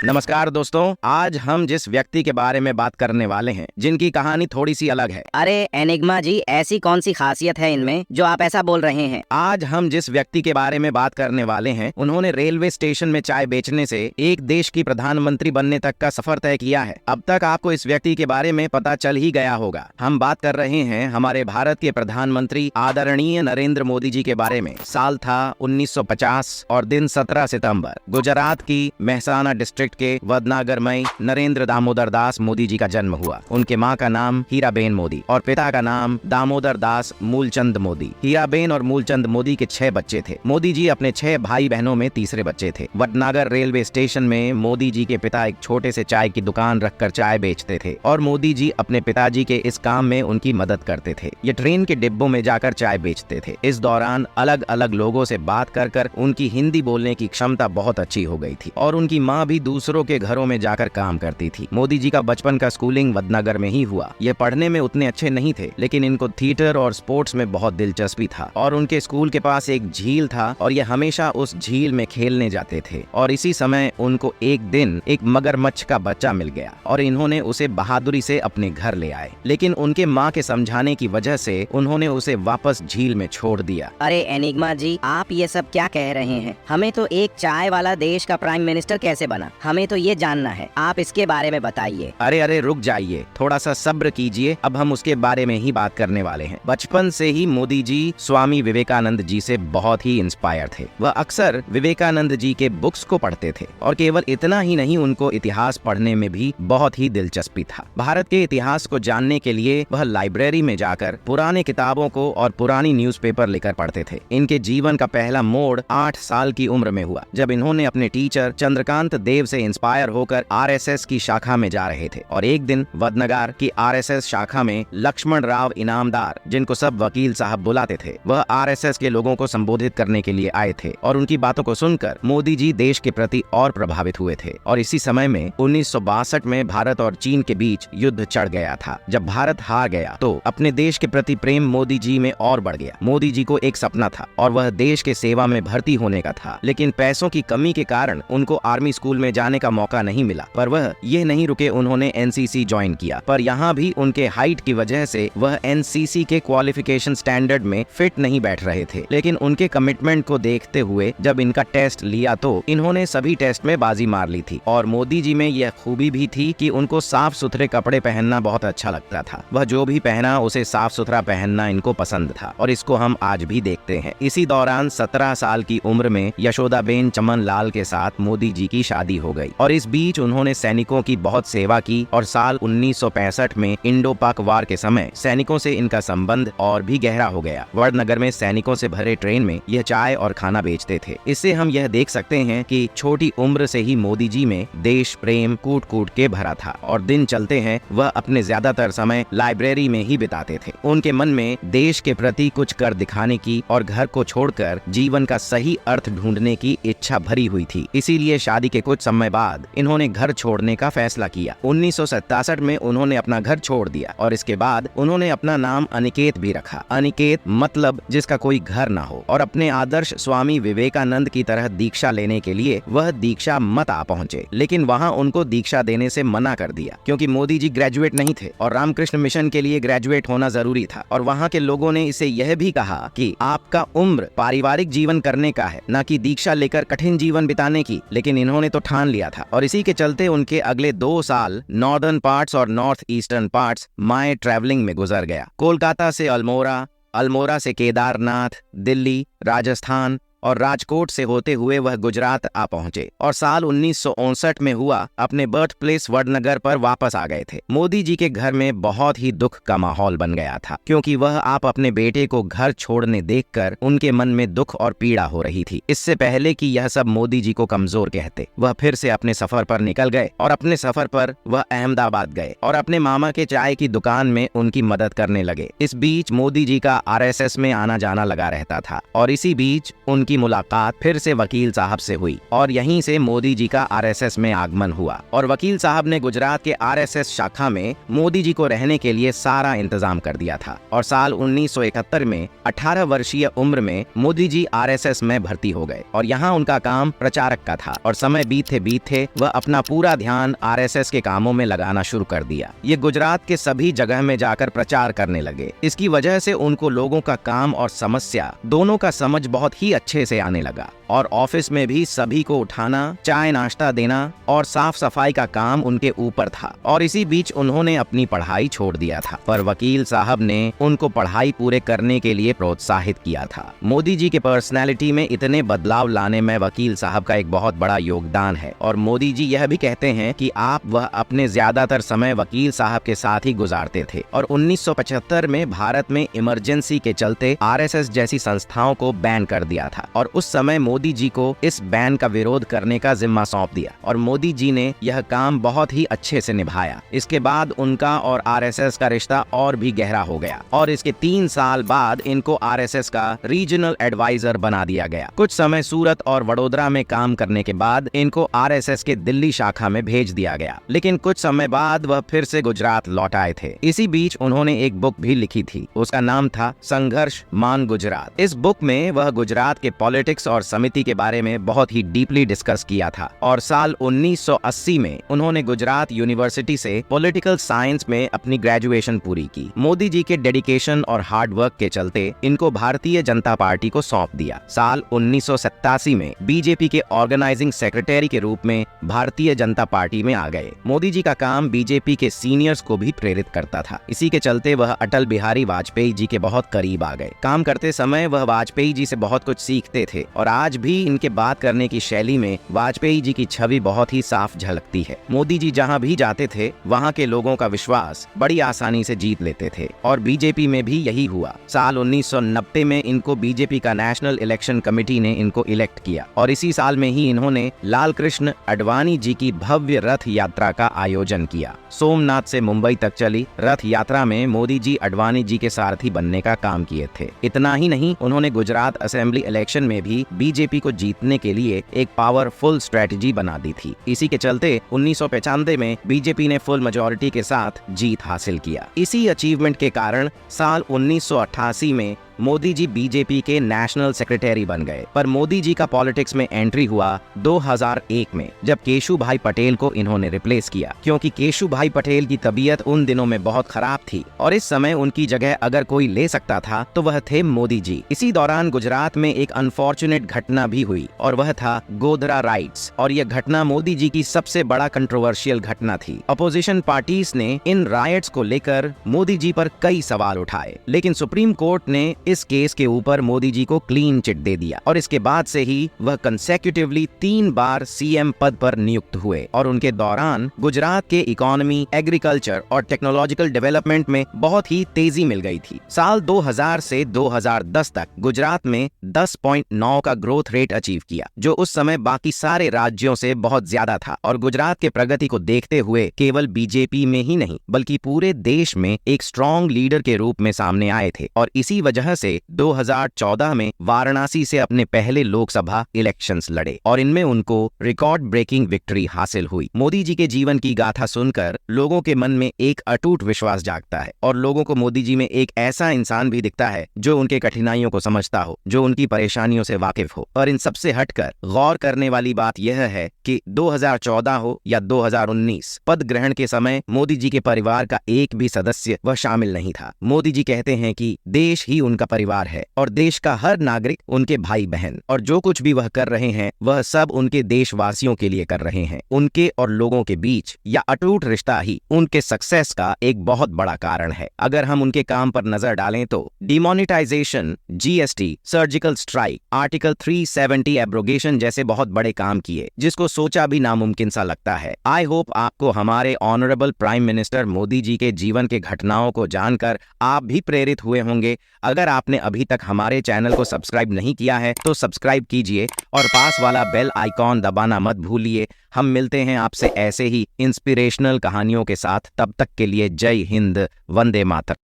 नमस्कार दोस्तों, आज हम जिस व्यक्ति के बारे में बात करने वाले हैं, जिनकी कहानी थोड़ी सी अलग है। अरे एनिग्मा जी, ऐसी कौन सी खासियत है इनमें जो आप ऐसा बोल रहे हैं? आज हम जिस व्यक्ति के बारे में बात करने वाले हैं, उन्होंने रेलवे स्टेशन में चाय बेचने से एक देश की प्रधानमंत्री बनने तक का सफर तय किया है। अब तक आपको इस व्यक्ति के बारे में पता चल ही गया होगा। हम बात कर रहे हैं हमारे भारत के प्रधानमंत्री आदरणीय नरेंद्र मोदी जी के बारे में। साल था 1950 और दिन 17 सितंबर। गुजरात की मेहसाना डिस्ट्रिक्ट के वडनगर में नरेंद्र दामोदर दास मोदी जी का जन्म हुआ। उनके माँ का नाम हीराबेन मोदी और पिता का नाम दामोदर दास मूलचंद मोदी। हीराबेन और मूलचंद मोदी के 6 बच्चे थे। मोदी जी अपने 6 भाई बहनों में तीसरे बच्चे थे। वडनगर रेलवे स्टेशन में मोदी जी के पिता एक छोटे से चाय की दुकान रखकर चाय बेचते थे और मोदी जी अपने पिताजी के इस काम में उनकी मदद करते थे। ये ट्रेन के डिब्बों में जाकर चाय बेचते थे। इस दौरान अलग अलग लोगों से बात कर उनकी हिंदी बोलने की क्षमता बहुत अच्छी हो गई थी और उनकी माँ भी दूसरों के घरों में जाकर काम करती थी। मोदी जी का बचपन का स्कूलिंग वडनगर में ही हुआ। ये पढ़ने में उतने अच्छे नहीं थे, लेकिन इनको थिएटर और स्पोर्ट्स में बहुत दिलचस्पी था और उनके स्कूल के पास एक झील था और ये हमेशा उस झील में खेलने जाते थे। और इसी समय उनको एक दिन एक मगरमच्छ का बच्चा मिल गया और इन्होंने उसे बहादुरी से अपने घर ले आए, लेकिन उनके माँ के समझाने की वजह से उन्होंने उसे वापस झील में छोड़ दिया। अरे एनिग्मा जी, आप ये सब क्या कह रहे हैं? हमें तो एक चाय वाला देश का प्राइम मिनिस्टर कैसे बना, हमें तो ये जानना है। आप इसके बारे में बताइए। अरे रुक जाइए, थोड़ा सा सब्र कीजिए। अब हम उसके बारे में ही बात करने वाले हैं। बचपन से ही मोदी जी स्वामी विवेकानंद जी से बहुत ही इंस्पायर थे। वह अक्सर विवेकानंद जी के बुक्स को पढ़ते थे और केवल इतना ही नहीं, उनको इतिहास पढ़ने में भी बहुत ही दिलचस्पी था। भारत के इतिहास को जानने के लिए वह लाइब्रेरी में जाकर पुराने किताबों को और पुरानी न्यूज़पेपर लेकर पढ़ते थे। इनके जीवन का पहला मोड़ 8 साल की उम्र में हुआ, जब इन्होंने अपने टीचर चंद्रकांत देव से इंस्पायर होकर आरएसएस की शाखा में जा रहे थे। और एक दिन वडनगर की आरएसएस शाखा में लक्ष्मण राव इनामदार, जिनको सब वकील साहब बुलाते थे, वह आरएसएस के लोगों को संबोधित करने के लिए आए थे और उनकी बातों को सुनकर मोदी जी देश के प्रति और प्रभावित हुए थे। और इसी समय में 1962 में भारत और चीन के बीच युद्ध चढ़ गया था। जब भारत हार गया तो अपने देश के प्रति प्रेम मोदी जी में और बढ़ गया। मोदी जी को एक सपना था और वह देश के सेवा में भर्ती होने का था, लेकिन पैसों की कमी के कारण उनको आर्मी स्कूल में जाने का मौका नहीं मिला। पर वह ये नहीं रुके, उन्होंने एनसीसी ज्वाइन किया। पर यहाँ भी उनके हाइट की वजह से वह एनसीसी के क्वालिफिकेशन स्टैंडर्ड में फिट नहीं बैठ रहे थे। लेकिन उनके कमिटमेंट को देखते हुए जब इनका टेस्ट लिया तो इन्होंने सभी टेस्ट में बाजी मार ली थी। और मोदी जी में यह खूबी भी थी कि उनको साफ सुथरे कपड़े पहनना बहुत अच्छा लगता था। वह जो भी पहना उसे साफ सुथरा पहनना इनको पसंद था और इसको हम आज भी देखते हैं। इसी दौरान 17 साल की उम्र में यशोदाबेन चमन लाल के साथ मोदी जी की शादी हो गई और इस बीच उन्होंने सैनिकों की बहुत सेवा की और साल 1965 में इंडो पाक वार के समय सैनिकों से इनका संबंध और भी गहरा हो गया। वडनगर में सैनिकों से भरे ट्रेन में यह चाय और खाना बेचते थे। इससे हम यह देख सकते हैं कि छोटी उम्र से ही मोदी जी में देश प्रेम कूट कूट के भरा था और दिन चलते हैं वह अपने ज्यादातर समय लाइब्रेरी में ही बिताते थे। उनके मन में देश के प्रति कुछ कर दिखाने की और घर को छोड़कर जीवन का सही अर्थ ढूंढने की इच्छा भरी हुई थी। इसीलिए शादी के कुछ समय बाद इन्होंने घर छोड़ने का फैसला किया। 1967 में उन्होंने अपना घर छोड़ दिया और इसके बाद उन्होंने अपना नाम अनिकेत भी रखा। अनिकेत मतलब जिसका कोई घर ना हो। और अपने आदर्श स्वामी विवेकानंद की तरह दीक्षा लेने के लिए वह दीक्षा मत आ पहुंचे, लेकिन वहां उनको दीक्षा देने से मना कर दिया क्योंकि मोदी जी ग्रेजुएट नहीं थे और रामकृष्ण मिशन के लिए ग्रेजुएट होना जरूरी था। और वहां के लोगों ने इसे यह भी कहा कि आपका उम्र पारिवारिक जीवन करने का है, न कि दीक्षा लेकर कठिन जीवन बिताने की। लेकिन इन्होंने तो ठान लिया था और इसी के चलते उनके अगले 2 साल नॉर्दर्न पार्ट्स और north eastern parts my travelling में गुजर गया। कोलकाता से अल्मोड़ा, अल्मोड़ा से केदारनाथ, दिल्ली, राजस्थान और राजकोट से होते हुए वह गुजरात आ पहुंचे और साल 1959 में हुआ अपने बर्थ प्लेस वडनगर पर वापस आ गए थे। मोदी जी के घर में बहुत ही दुख का माहौल बन गया था क्योंकि वह आप अपने बेटे को घर छोड़ने देखकर उनके मन में दुख और पीड़ा हो रही थी। इससे पहले कि यह सब मोदी जी को कमजोर कहते, वह फिर से अपने सफर पर निकल गए और अपने सफर पर वह अहमदाबाद गए और अपने मामा के चाय की दुकान में उनकी मदद करने लगे। इस बीच मोदी जी का आरएसएस में आना जाना लगा रहता था और इसी बीच उनके उनकी मुलाकात फिर से वकील साहब से हुई और यहीं से मोदी जी का आरएसएस में आगमन हुआ और वकील साहब ने गुजरात के आरएसएस शाखा में मोदी जी को रहने के लिए सारा इंतजाम कर दिया था और साल 1971 में 18 वर्षीय उम्र में मोदी जी आरएसएस में भर्ती हो गए और यहाँ उनका काम प्रचारक का था और समय बीते वह अपना पूरा ध्यान आरएसएस के कामों में लगाना शुरू कर दिया। ये गुजरात के सभी जगह में जाकर प्रचार करने लगे। इसकी वजह से उनको लोगों का काम और समस्या दोनों का समझ बहुत ही अच्छे से आने लगा और ऑफिस में भी सभी को उठाना, चाय नाश्ता देना और साफ सफाई का काम उनके ऊपर था और इसी बीच उन्होंने अपनी पढ़ाई छोड़ दिया था, पर वकील साहब ने उनको पढ़ाई पूरे करने के लिए प्रोत्साहित किया था। मोदी जी के पर्सनैलिटी में इतने बदलाव लाने में वकील साहब का एक बहुत बड़ा योगदान है और मोदी जी यह भी कहते हैं कि वह अपने ज्यादातर समय वकील साहब के साथ ही गुजारते थे और 1975 में भारत में इमरजेंसी के चलते आरएसएस जैसी संस्थाओं को बैन कर दिया था और उस समय मोदी जी को इस बैन का विरोध करने का जिम्मा सौंप दिया और मोदी जी ने यह काम बहुत ही अच्छे से निभाया। इसके बाद उनका और आरएसएस का रिश्ता और भी गहरा हो गया और इसके 3 साल बाद इनको आरएसएस का रीजनल एडवाइजर बना दिया गया। कुछ समय सूरत और वडोदरा में काम करने के बाद इनको आरएसएस के दिल्ली शाखा में भेज दिया गया, लेकिन कुछ समय बाद वह फिर से गुजरात लौट आए थे। इसी बीच उन्होंने एक बुक भी लिखी थी, उसका नाम था संघर्ष मान गुजरात। इस बुक में वह गुजरात के पॉलिटिक्स और समिति के बारे में बहुत ही डीपली डिस्कस किया था और साल 1980 में उन्होंने गुजरात यूनिवर्सिटी से पॉलिटिकल साइंस में अपनी ग्रेजुएशन पूरी की। मोदी जी के डेडिकेशन और हार्ड वर्क के चलते इनको भारतीय जनता पार्टी को सौंप दिया। साल 1987 में बीजेपी के ऑर्गेनाइजिंग सेक्रेटरी के रूप में भारतीय जनता पार्टी में आ गए। मोदी जी का काम बीजेपी के सीनियर्स को भी प्रेरित करता था। इसी के चलते वह अटल बिहारी वाजपेयी जी के बहुत करीब आ गए। काम करते समय वह वाजपेयी जी से बहुत कुछ सीखते थे और आज भी इनके बात करने की शैली में वाजपेयी जी की छवि बहुत ही साफ झलकती है। मोदी जी जहां भी जाते थे वहां के लोगों का विश्वास बड़ी आसानी से जीत लेते थे और बीजेपी में भी यही हुआ। साल 1990 में इनको बीजेपी का नेशनल इलेक्शन कमेटी ने इनको इलेक्ट किया और इसी साल में ही इन्होंने लाल कृष्ण आडवाणी जी की भव्य रथ यात्रा का आयोजन किया। सोमनाथ से मुंबई तक चली रथ यात्रा में मोदी जी आडवाणी जी के सारथी बनने का काम किए थे। इतना ही नहीं, उन्होंने गुजरात असेंबली इलेक्शन में भी बीजेपी को जीतने के लिए एक पावरफुल स्ट्रेटजी बना दी थी। इसी के चलते 1995 में बीजेपी ने फुल मेजॉरिटी के साथ जीत हासिल किया। इसी अचीवमेंट के कारण साल 1988 में मोदी जी बीजेपी के नेशनल सेक्रेटरी बन गए, पर मोदी जी का पॉलिटिक्स में एंट्री हुआ 2001 में, जब केशु भाई पटेल को इन्होंने रिप्लेस किया, क्योंकि केशु भाई पटेल की तबीयत उन दिनों में बहुत खराब थी और इस समय उनकी जगह अगर कोई ले सकता था तो वह थे मोदी जी। इसी दौरान गुजरात में एक अनफॉर्चुनेट घटना भी हुई और वह था गोधरा राइट्स और यह घटना मोदी जी की सबसे बड़ा कंट्रोवर्शियल घटना थी। अपोजिशन पार्टीज ने इन राइट्स को लेकर मोदी जी पर कई सवाल उठाए, लेकिन सुप्रीम कोर्ट ने इस केस के ऊपर मोदी जी को क्लीन चिट दे दिया और इसके बाद से ही वह कंसेक्यूटिवली 3 बार सीएम पद पर नियुक्त हुए और उनके दौरान गुजरात के इकोनॉमी, एग्रीकल्चर और टेक्नोलॉजिकल डेवलपमेंट में बहुत ही तेजी मिल गई थी। साल 2000 से 2010 तक गुजरात में 10.9 का ग्रोथ रेट अचीव किया, जो उस समय बाकी सारे राज्यों से बहुत ज्यादा था और गुजरात के प्रगति को देखते हुए केवल बीजेपी में ही नहीं बल्कि पूरे देश में एक स्ट्रॉन्ग लीडर के रूप में सामने आए थे और इसी वजह से 2014 में वाराणसी से अपने पहले लोकसभा इलेक्शंस लड़े और इनमें उनको रिकॉर्ड ब्रेकिंग विक्ट्री हासिल हुई। मोदी जी के जीवन की गाथा सुनकर लोगों के मन में एक अटूट विश्वास जागता है और लोगों को मोदी जी में एक ऐसा इंसान भी दिखता है जो उनके कठिनाइयों को समझता हो, जो उनकी परेशानियों से वाकिफ हो। और इन सबसे हटकर गौर करने वाली बात यह है कि 2014 हो या 2019, पद ग्रहण के समय मोदी जी के परिवार का एक भी सदस्य वह शामिल नहीं था। मोदी जी कहते हैं कि देश ही उनका परिवार है और देश का हर नागरिक उनके भाई बहन, और जो कुछ भी वह कर रहे हैं वह सब उनके देशवासियों के लिए कर रहे हैं। उनके और लोगों के बीच या अटूट रिश्ता ही उनके सक्सेस का एक बहुत बड़ा कारण है। अगर हम उनके काम पर नजर डालें तो demonetisation, GST, surgical strike, article 370 abrogation जैसे बहुत बड़े काम किए जिसको सोचा भी नामुमकिन सा लगता है। आई होप आपको हमारे honourable prime minister Modi ji के जीवन के घटनाओं को जानकर आप भी प्रेरित हुए होंगे। अगर आपने अभी तक हमारे चैनल को सब्सक्राइब नहीं किया है तो सब्सक्राइब कीजिए और पास वाला बेल आइकॉन दबाना मत भूलिए। हम मिलते हैं आपसे ऐसे ही इंस्पिरेशनल कहानियों के साथ। तब तक के लिए जय हिंद, वंदे मातरम।